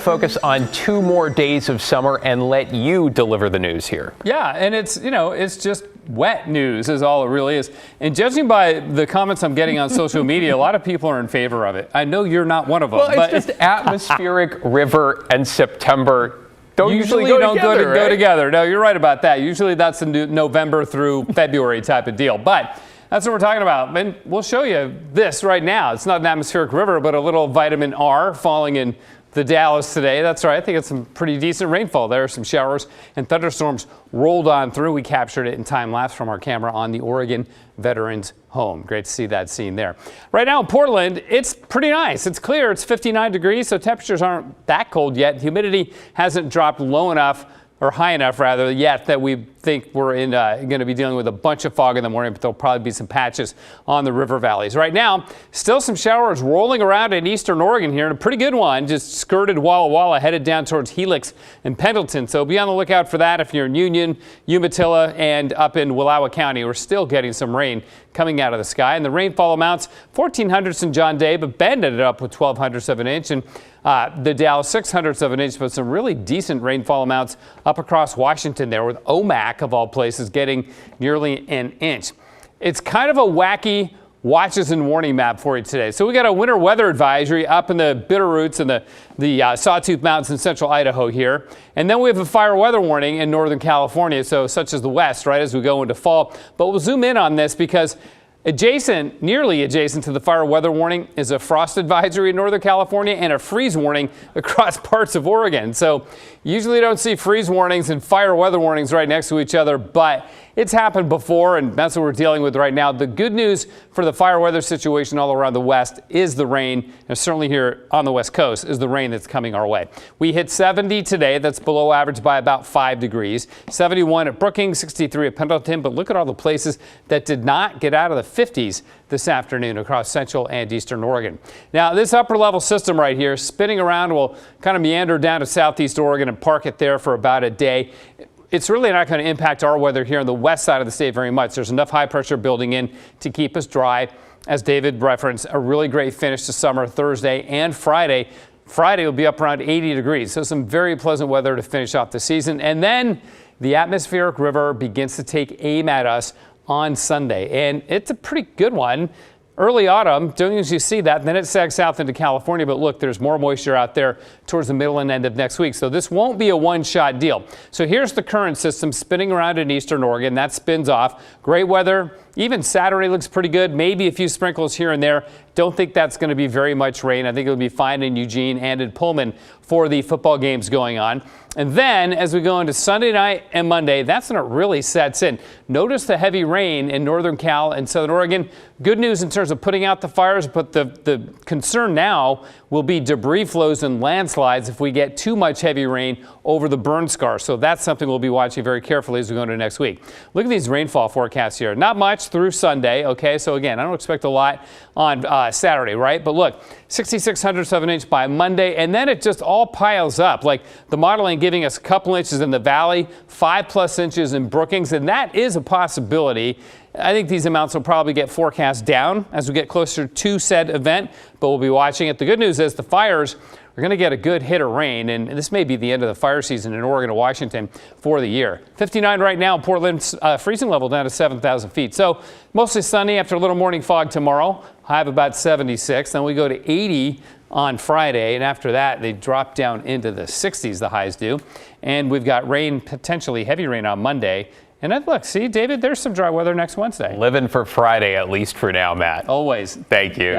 Focus on 2 more days of summer and let you deliver the news here. Yeah, and it's just wet news is all it really is. And judging by the comments I'm getting on social media, a lot of people are in favor of it. I know you're not one of them. Well, it's just atmospheric, river, and September don't usually don't go together. No, you're right about that. Usually that's a November through February type of deal. But that's what we're talking about. And we'll show you this right now. It's not an atmospheric river, but a little vitamin R falling in the Dallas today. That's right. I think it's some pretty decent rainfall there. Some showers and thunderstorms rolled on through. We captured it in time lapse from our camera on the Oregon Veterans Home. Great to see that scene there. Right now in Portland, it's pretty nice. It's clear. It's 59 degrees, so temperatures aren't that cold yet. Humidity hasn't dropped low enough, or high enough rather, yet that we think we're going to be dealing with a bunch of fog in the morning, but there'll probably be some patches on the river valleys. Right now, still some showers rolling around in eastern Oregon here, and a pretty good one just skirted Walla Walla, headed down towards Helix and Pendleton. So be on the lookout for that if you're in Union, Umatilla, and up in Wallowa County. We're still getting some rain coming out of the sky, and the rainfall amounts 1,400ths in John Day, but Bend ended up with 1,200ths of an inch, and the Dalles 600ths of an inch, but some really decent rainfall amounts up across Washington there, with Omak of all places getting nearly an inch. It's kind of a wacky watches and warning map for you today. So we got a winter weather advisory up in the Bitterroots and the Sawtooth Mountains in central Idaho here. And then we have a fire weather warning in Northern California, so such as the west, right, as we go into fall. But we'll zoom in on this because nearly adjacent to the fire weather warning is a frost advisory in Northern California and a freeze warning across parts of Oregon. So usually don't see freeze warnings and fire weather warnings right next to each other, but it's happened before, and that's what we're dealing with right now. The good news for the fire weather situation all around the west is the rain, and certainly here on the west coast is the rain that's coming our way. We hit 70 today. That's below average by about 5 degrees. 71 at Brookings, 63 at Pendleton, but look at all the places that did not get out of the 50s this afternoon across central and eastern Oregon. Now, this upper level system right here spinning around will kind of meander down to southeast Oregon and park it there for about a day. It's really not going to impact our weather here on the west side of the state very much. There's enough high pressure building in to keep us dry. As David referenced, a really great finish to summer Thursday and Friday. Friday will be up around 80 degrees, so some very pleasant weather to finish off the season. And then the atmospheric river begins to take aim at us on Sunday, and it's a pretty good one. Early autumn, don't usually see that. Then it sags south into California, but look, there's more moisture out there towards the middle and end of next week. So this won't be a one-shot deal. So here's the current system spinning around in eastern Oregon. That spins off. Great weather. Even Saturday looks pretty good. Maybe a few sprinkles here and there. Don't think that's going to be very much rain. I think it'll be fine in Eugene and in Pullman for the football games going on. And then as we go into Sunday night and Monday, that's when it really sets in. Notice the heavy rain in northern Cal and southern Oregon. Good news in terms of putting out the fires, but the concern now will be debris flows and landslides if we get too much heavy rain over the burn scar. So that's something we'll be watching very carefully as we go into next week. Look at these rainfall forecasts here. Not much through Sunday. Okay, so again, I don't expect a lot on Saturday, right? But look, 6,600ths of an inch by Monday, and then it just all piles up. Like the modeling giving us a couple inches in the valley, 5+ inches in Brookings, and that is a possibility. I think these amounts will probably get forecast down as we get closer to said event, but we'll be watching it. The good news is the fires are going to get a good hit of rain, and this may be the end of the fire season in Oregon and Washington for the year. 59 right now in Portland, freezing level down to 7,000 feet. So mostly sunny after a little morning fog tomorrow. High of about 76. Then we go to 80 on Friday, and after that they drop down into the 60s, the highs do. And we've got rain, potentially heavy rain on Monday. And then look, see, David, there's some dry weather next Wednesday. Living for Friday, at least for now, Matt. Always. Thank you. Yeah.